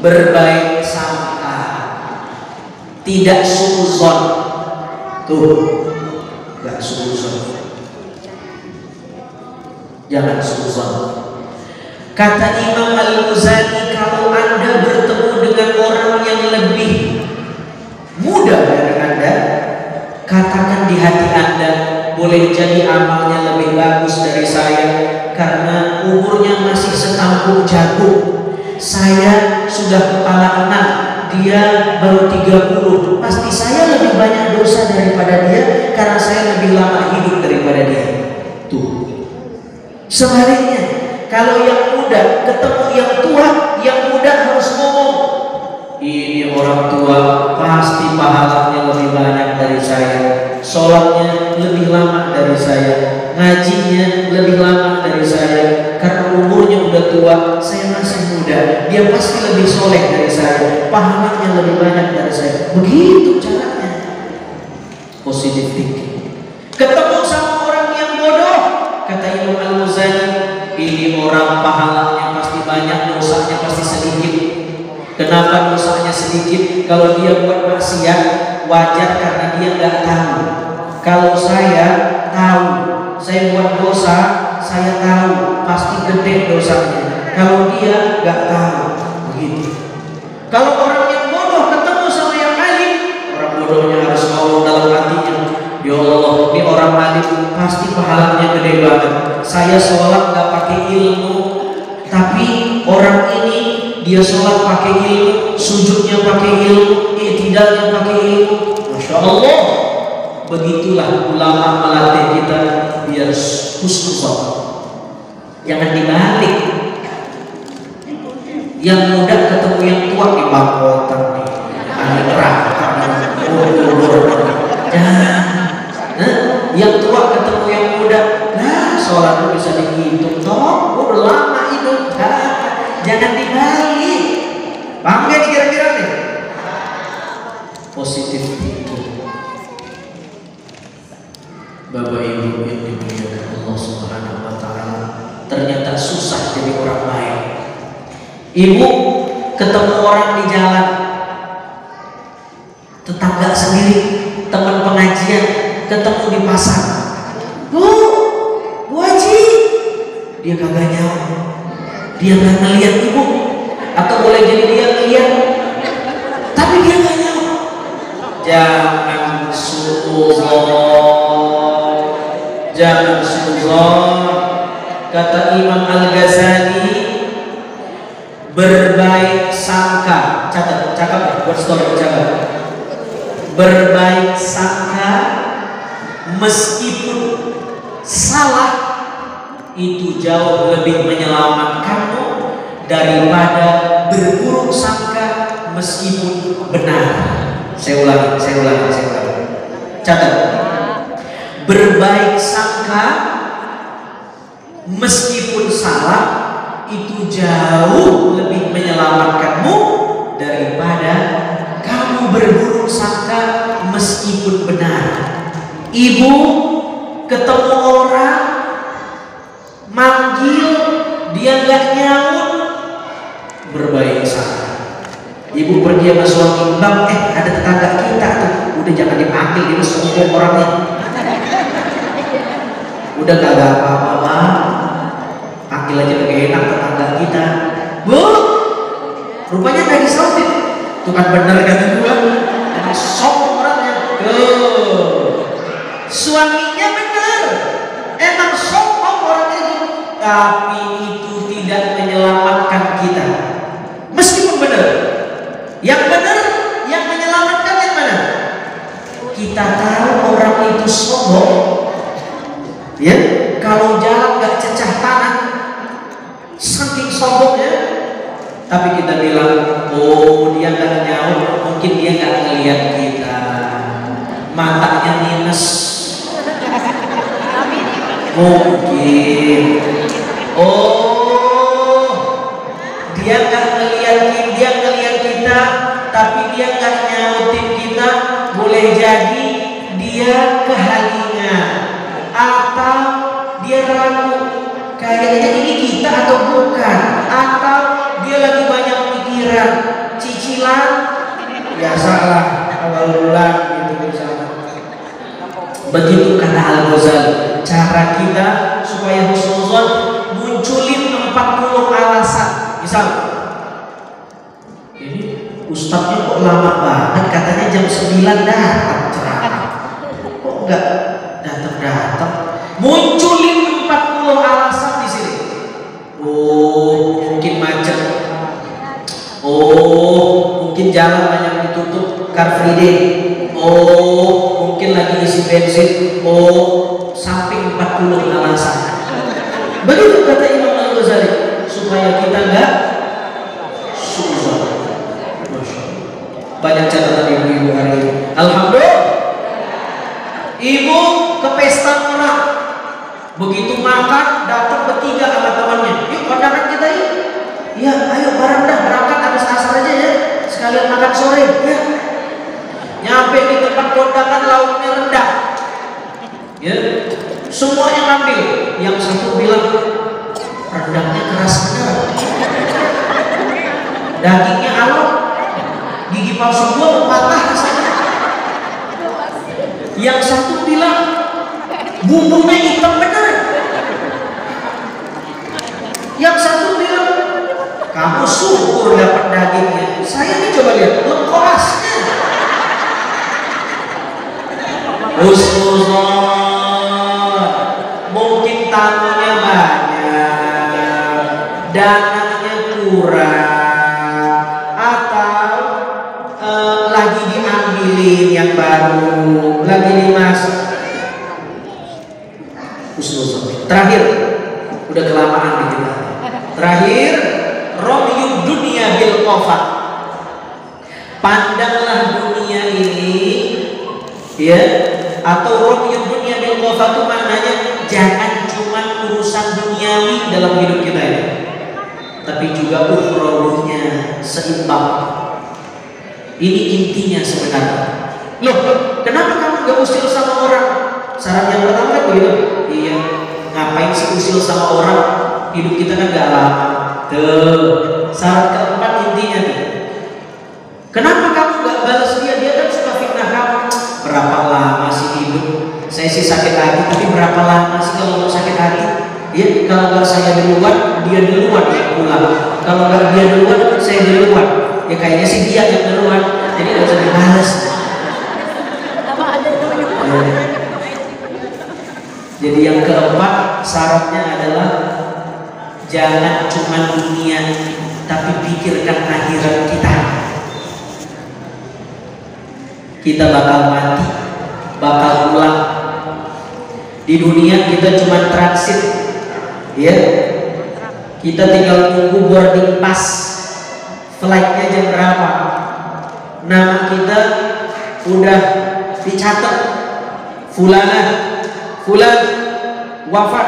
Berbaik sangka, tidak suuzon. Tuh, gak suuzon. Jangan suuzon. Kata Imam Al-Muzani, kalau Anda bertemu dengan orang yang lebih muda dari Anda, katakan di hati Anda, boleh jadi amalnya lebih bagus dari saya karena umurnya masih setampuk jagung. Saya sudah kepala 6, dia baru 30. Pasti saya lebih banyak dosa daripada dia karena saya lebih lama hidup daripada dia. Tuh. Sebaliknya, kalau yang muda ketemu yang tua, yang muda harus ngomong, ini orang tua pasti pahalanya lebih banyak dari saya, sholatnya lebih lama dari saya, ngajinya lebih lama dari saya, karena umurnya udah tua, saya masih muda, dia pasti lebih soleh dari saya, pahalanya lebih banyak dari saya. Begitu caranya. Positive thinking. Ketemu sama orang yang bodoh, kata Imam Al-Muzani, ini orang pahalanya pasti banyak, dosanya pasti sedikit. Kenapa dosanya sedikit? Kalau dia buat maksiat wajar karena dia nggak tahu. Kalau saya tahu, saya buat dosa, saya tahu pasti gede dosanya. Kalau dia nggak tahu, begitu. Kalau orang yang bodoh ketemu sama yang alim, orang bodohnya harus ngomong dalam hatinya, ya Allah, ini orang alim pasti pahalanya gede banget. Saya sholat gak pakai ilmu, tapi orang ini dia sholat pakai ilmu, sujudnya pakai ilmu, i'tidalnya pakai ilmu. Masya Allah. Begitulah ulama melatih kita biar husnuzon. Jangan dibalik. Yang muda ketemu yang tua di bangkotan nih, ada neraka. Jangan. Yang tua ketemu yang muda, nah sholat bisa dihitung. Toh, udah lama itu. Jangan dibalik. Paham gak kira-kira nih? Positif thinking. Bapak Ibu yang dimuliakan Allah Subhanahu wa taala, ternyata susah jadi orang baik. Ibu ketemu orang di jalan, tetangga sendiri, teman pengajian, ketemu di pasar. Bu Haji, dia kagak nyawa, dia nggak ngeliat ibu, atau boleh jadi dia ngeliat, tapi dia nggak nyawa. Jangan suudzon, jangan suudzon. Kata Imam Al-Ghazali, berbaik sangka, catat, cakap, buat story, catat. Berbaik sangka meskipun salah itu jauh lebih menyelamatkanmu daripada berburuk sangka meskipun benar. Saya ulangi. Catat. Berbaik sangka meskipun salah itu jauh lebih menyelamatkanmu daripada kamu berburuk sangka meskipun benar. Ibu ketemu orang manggil dia nggak nyaut, berbaik sangka. Ibu pergi sama suami, bang, ada tetangga kita tuh, udah jangan dipanggil, dia sombong orangnya. Udah kagak apa-apa, bang, panggil aja pakai enak tetangga kita. Bu, rupanya lagi sautin. Tuh kan bener kata gua, sombong orangnya. Suaminya bener, emang sombong orang itu, tapi itu tidak menyelamatkan kita. Meskipun benar, yang benar, yang menyelamatkan yang mana? Kita tahu orang itu sombong, ya. Kalau jalan nggak cecah tanah, saking sombongnya. Tapi kita bilang, oh dia nggak nyaut, mungkin dia nggak ngelihat kita, matanya minus, mungkin. Oh, dia nggak ngelihat kita, tapi dia nggak nyautin kita. Boleh jadi dia kehalingan, atau dia ragu, kayaknya ini kita atau bukan, atau dia lagi banyak pikiran, cicilan, biasalah awal bulan gitu misalnya. Begitu kata Al-Ghazali, cara kita supaya husnuzon, munculin 40 alasan. Misal, ini ustadznya kok lama banget, katanya jam 9 datang ceramah, kok enggak datang-datang. Munculin 40 alasan di sini. Oh, mungkin macet. Oh, mungkin jalan banyak ditutup, Car Free Day. Oh, mungkin lagi isi bensin. Oh, samping 40 alasan. Begitu kata Imam Al-Ghazali, supaya kita enggak suudzon. Banyak catatan ibu-ibu hari ini. Alhamdulillah. Ibu ke pesta orang, begitu makan datang bertiga sama temannya. Yuk kondangan kita yuk. Ya, ayo bareng dah, berangkat habis asar aja ya. Sekalian makan sore ya. Nyampe di tempat kondangan lauknya rendah. Ya, semua yang ngambil. Yang satu bilang rendangnya keras benar. Dagingnya alot. Gigi palsu gua mau patah rasanya. Yang satu bilang bumbunya hitam benar. Yang satu bilang kamu syukur dapat dagingnya. Saya ini coba lihat lengkoasnya. Husnuzon, mungkin tamunya banyak, dananya kurang, atau lagi diambilin yang baru, lagi dimasak. Husnuzon. Terakhir, udah kelamaan nih kita. Terakhir, romyud dunia bil qafat. Pandanglah dunia ini, ya, atau romyud dunia bil qafat itu maknanya jangan cuma urusan duniawi dalam hidup kita ini, tapi juga ukhrawiynya seimbang. Ini intinya sebenarnya. Loh, kenapa kamu gak usil sama orang? Syarat yang pertama kan begitu. Iya, ngapain sih usil sama orang? Hidup kita kan gak lama. Tuh, syarat keempat intinya nih. Kenapa kamu gak balas dia? Dia kan suka fitnah kamu. Berapa lama sih hidup? Saya sih sakit hati, tapi berapa lama sih kalau mau sakit hati? Ya, kalau gak saya duluan, dia duluan ya pulang. Kalau gak dia duluan, saya duluan. Ya kayaknya sih dia yang duluan. Jadi gak usah dibalas. Jadi yang keempat syaratnya adalah jangan cuma dunia, tapi pikirkan akhirat kita. Kita bakal mati, bakal pulang. Di dunia kita cuma transit, ya. Kita tinggal tunggu boarding pass, flightnya jam berapa. Nama kita udah dicatat, fulan wafat.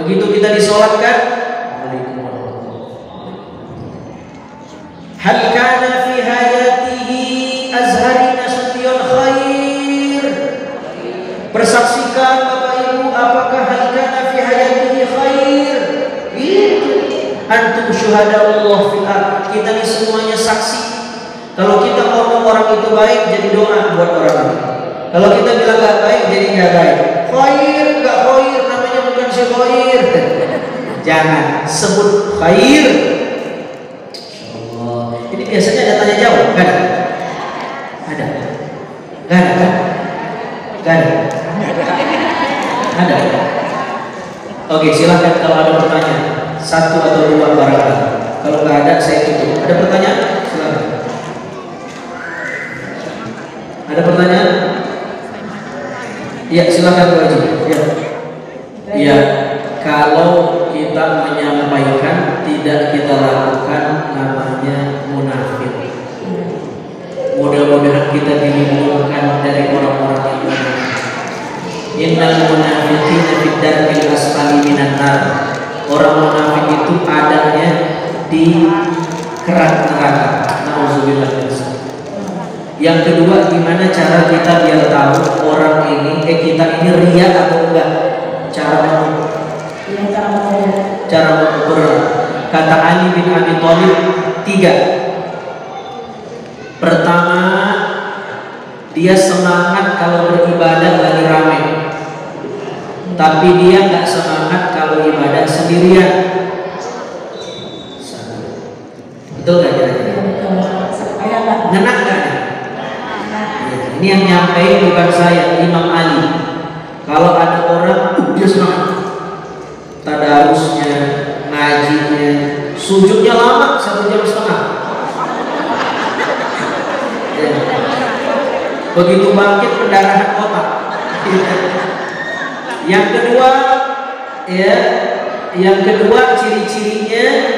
Begitu kita disolatkan, hal kana fi hayatihi azharina sutyon khair. Persaksikan Bapak Ibu, apakah hal kana fi hayatihi khair? Itu antum syuhada Allah fil ard. Kita ini semuanya saksi. Kalau kita ngomong orang itu baik, jadi doa buat orang itu. Kalau kita bilang gak baik, jadi gak baik. Khair, gak khair, namanya bukan si khair. Jangan sebut khair. Insyaallah. Ini biasanya ada tanya jawab, gak ada? Ada? Gak ada kan? Gak ada? Ada? Oke, silahkan kalau ada pertanyaan. Satu atau dua barangkali. Kalau gak ada, saya tutup. Ada pertanyaan? Silahkan. Ada pertanyaan? Ya, silakan Bu Haji. Ya. Ya, kalau kita menyampaikan tidak kita lakukan namanya munafik. Mudah-mudahan kita dilindungi dari orang-orang yang munafik. Innal munafiqina fid darkil asfali minan nar. Orang munafik itu adanya di kerak neraka. Nauzubillah. Yang kedua, gimana cara kita biar tahu orang ini kita ini riya atau enggak? Cara mengukur. Kata Ali bin Abi Thalib 3. Pertama, dia semangat kalau beribadah lagi ramai, tapi dia nggak semangat kalau ibadah sendirian. Betul nggak kira-kira? Ngenak nggak? Ini yang nyampein bukan saya, Imam Ali. Kalau ada orang dia semangat, tadarusnya, ngajinya, sujudnya lama 1,5 jam. Ya. Begitu bangkit pendarahan otak. Yang kedua, ya, yang kedua ciri-cirinya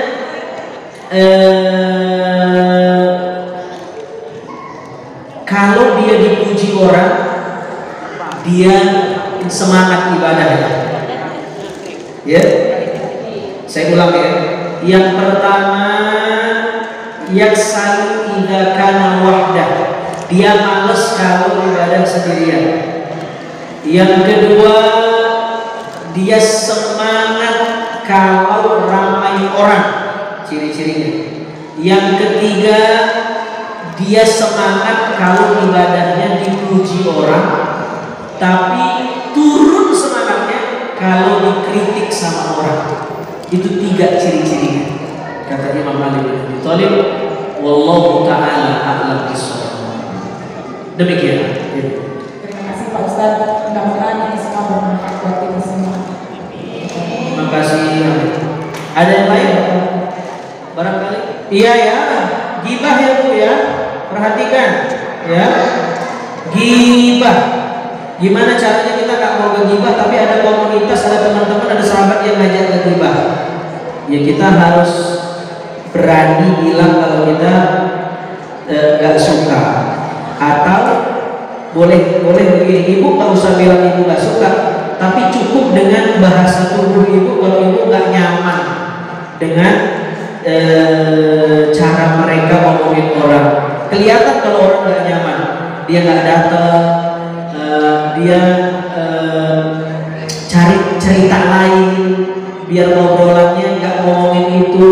kalau dia dipuji orang, dia semangat ibadahnya. Ya, saya ulang ya. Yang pertama, yaksalu idza kana wahdah. Dia males kalau ibadah sendirian. Yang kedua, dia semangat kalau ramai orang. Ciri-cirinya. Yang ketiga, dia semangat kalau ibadahnya dipuji orang, tapi turun semangatnya kalau dikritik sama orang. Itu 3 ciri-cirinya. kata Imam Ali bin Abi Thalib, wallahu taala a'lam bishawab. Demikian. Terima kasih Pak Ustadz, mudah-mudahan ini semua bermanfaat buat kita semua. Terima kasih. Ada yang lain? Barangkali? Iya ya, gibah ya Bu ya. Perhatikan ya. Gibah. Gimana caranya kita nggak mau gibah tapi ada komunitas, ada teman-teman, ada sahabat yang ngajak gibah. Ya kita harus berani bilang kalau kita nggak suka, atau boleh begini, ibu nggak usah bilang ibu nggak suka, tapi cukup dengan bahasa tubuh ibu kalau ibu nggak nyaman dengan cara mereka ngomongin orang. Kelihatan kalau orang nggak nyaman, dia nggak datang, dia cari cerita lain biar ngobrolannya nggak ngomongin itu,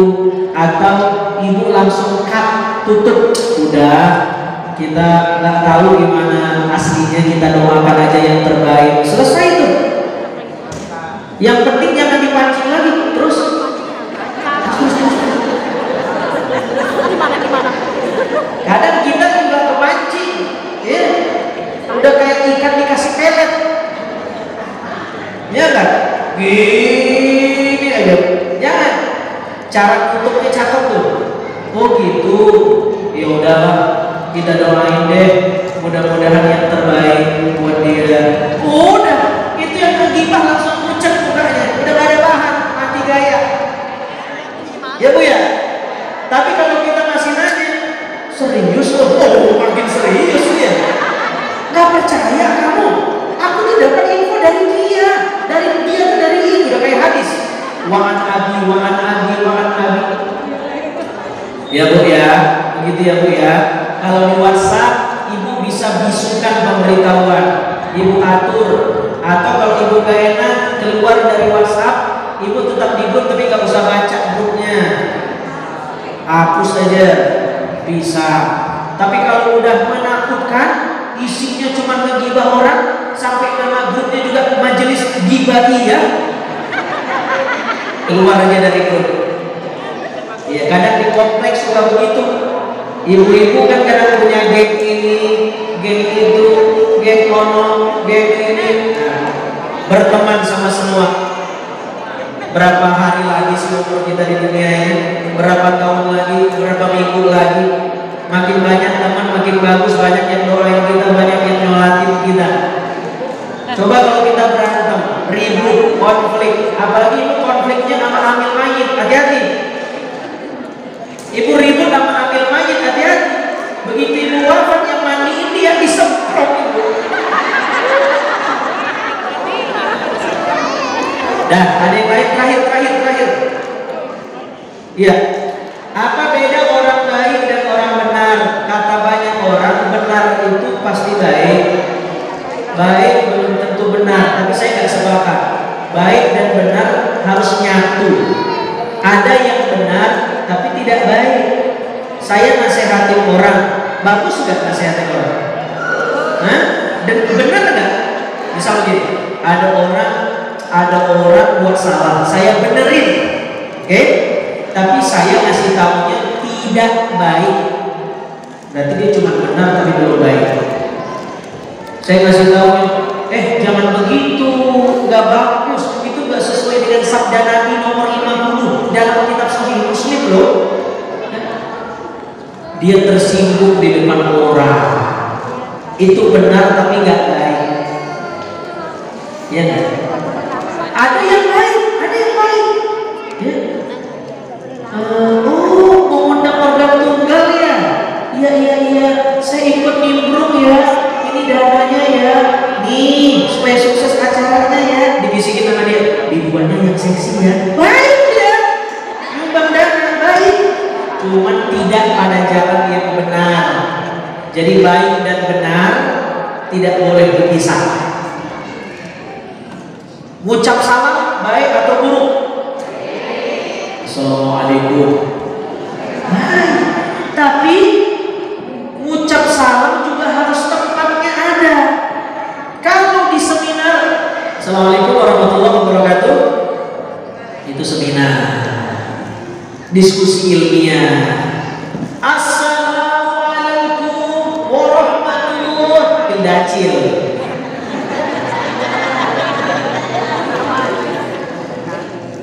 atau ibu langsung cut, tutup, udah kita nggak tahu gimana aslinya, kita doakan aja yang terbaik, selesai itu. Yang penting jangan dipancing lagi terus. Kadang kita juga kepancing, ya. Udah kayak ikan dikasih pelet, ya kan? Gini aja, jangan. Cara tutupnya cakep tuh. Oh gitu, ya udahlah, kita doain deh, mudah-mudahan yang terbaik buat dia. Udah, itu yang menggibah langsung pucat mukanya, udah gak ada bahan, mati gaya. Ya Bu ya. Tapi kalau kita masih nanya, serius loh, oh makin serius dia. Gak percaya kamu? Aku tuh dapat info dari dia tuh dari ini, udah kayak hadis. Wa'an abi. Ya Bu ya, begitu ya Bu ya. Kalau di WhatsApp, ibu bisa bisukan pemberitahuan, ibu atur. Atau kalau ibu gak enak keluar dari WhatsApp, ibu tetap di grup tapi gak usah baca grupnya, hapus aja, bisa. Tapi kalau udah menakutkan, isinya cuma menggibah orang, sampai nama grupnya juga majelis gibahiyah, keluar aja dari grup. Ya kadang di kompleks suka begitu. Ibu-ibu kan kadang punya geng ini, geng itu, geng ono, geng ini. Nah, berteman sama semua. Berapa hari lagi seumur kita di dunia ini? Berapa tahun lagi? Berapa minggu lagi? Makin banyak teman, makin bagus. Banyak yang doain kita, banyak yang nyolatin kita. Coba kalau kita berantem, ribut, konflik, apalagi itu konfliknya sama hamil mayit, hati-hati. Ibu ribut sama hamil mayit, hati-hati. Begitu ibu wafat, yang mandiin dia disemprot ibu. Dah, ada yang baik, terakhir. Iya. Apa beda orang baik dan orang benar? Kata banyak orang, benar itu pasti baik. Baik belum tentu benar, tapi saya nggak sepakat. Baik dan benar harus nyatu. Ada yang benar tapi tidak baik. Saya nasihatin orang, bagus nggak nasihatin orang? Hah? Dan benar nggak? Misal gini, ada orang buat salah, saya benerin, oke? Tapi saya ngasih tahunya tidak baik. Berarti dia cuma benar tapi belum baik. Saya ngasih tahunya, jangan begitu, nggak bagus, itu nggak sesuai dengan sabda Nabi nomor 50 dalam kitab Sahih Muslim loh. Dia tersinggung di depan orang, itu benar tapi nggak baik. Ya nggak? Ada yang baik, ya. Oh, mengundang organ tunggal ya? Iya, saya ikut nimbrung ya. Ini dananya ya, nih supaya sukses acaranya ya. Dibisikin sama dia, dibuatnya yang seksi ya. Baik ya, nyumbang dana baik. Cuman tidak pada jalan yang benar. Jadi baik dan benar tidak boleh berpisah. Ngucap salam baik atau buruk? Assalamualaikum. Baik, tapi ngucap salam juga harus tempatnya ada. Kalau di seminar, Assalamualaikum warahmatullahi wabarakatuh, itu seminar. diskusi ilmiah. Assalamualaikum warahmatullahi wabarakatuh.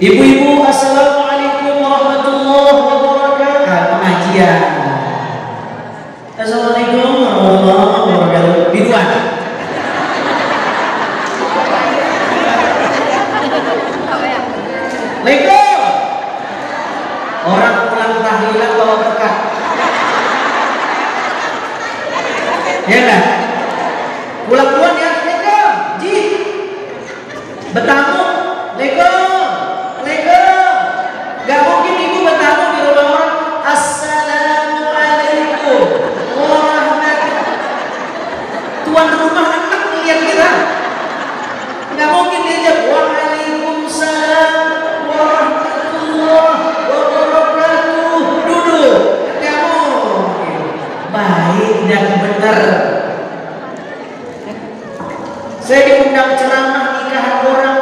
Ibu-ibu, assalamualaikum warahmatullahi wabarakatuh. Pengajian. Assalamualaikum warahmatullahi wabarakatuh. Biduan. Lego. Orang pulang tahlilan bawa berkah. Ya enggak? Pulang duluan ya, Lego. Ji. Bertamu, Lego. Lego. Gak mungkin ibu bertamu di rumah orang. Assalamualaikum warahmatullahi. Tuan rumah anak lihat kita. Gak mungkin dia jawab waalaikumsalam warahmatullahi wabarakatuh. Duduk. Gak mungkin. Baik dan benar. Saya diundang ceramah nikahan orang,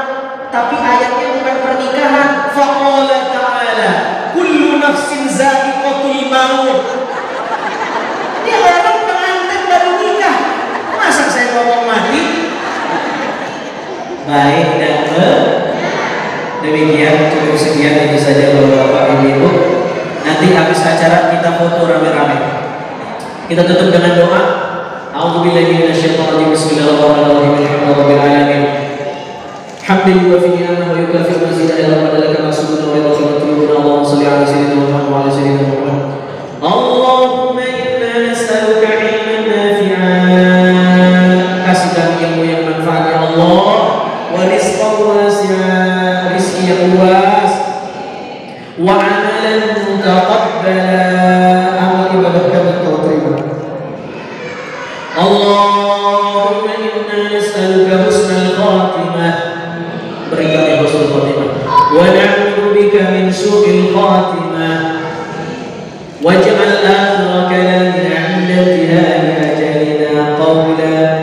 tapi ayatnya bukan pernikahan. Faqala ta'ala kullu nafsin za'iqatul maut. Ini orang pengantin baru nikah, masa saya ngomong mati? Baik dan demikian, cukup sekian ini saja Bapak Ibu. Nanti habis acara kita foto rame-rame. Kita tutup dengan doa. A'udzubillahi minasyaitonir rajim. Bismillahirrahmanirrahim. Alhamdulillahirabbil alamin. Hamdan wa fi ni'mah wa yukafi mazid ila madalaka masudun wa ila khairin. Allahumma shalli ala sayyidina Muhammad wa ala sayyidina Muhammad. Allahumma inna nas'aluka 'ilman nafi'an. Kasih kami ilmu yang manfaat ya Allah. Wa rizqan wasi'an. Rizki yang luas. Wa 'amalan mutaqabbala. Amal ibadah kami kau terima. Allahumma inna nas'aluka husnal khatimah. Berikan husnul khatimah. Wa na'udzu bika min su'il khatimah. Waj'al akhira kalamina 'inda intihai ajalina qawla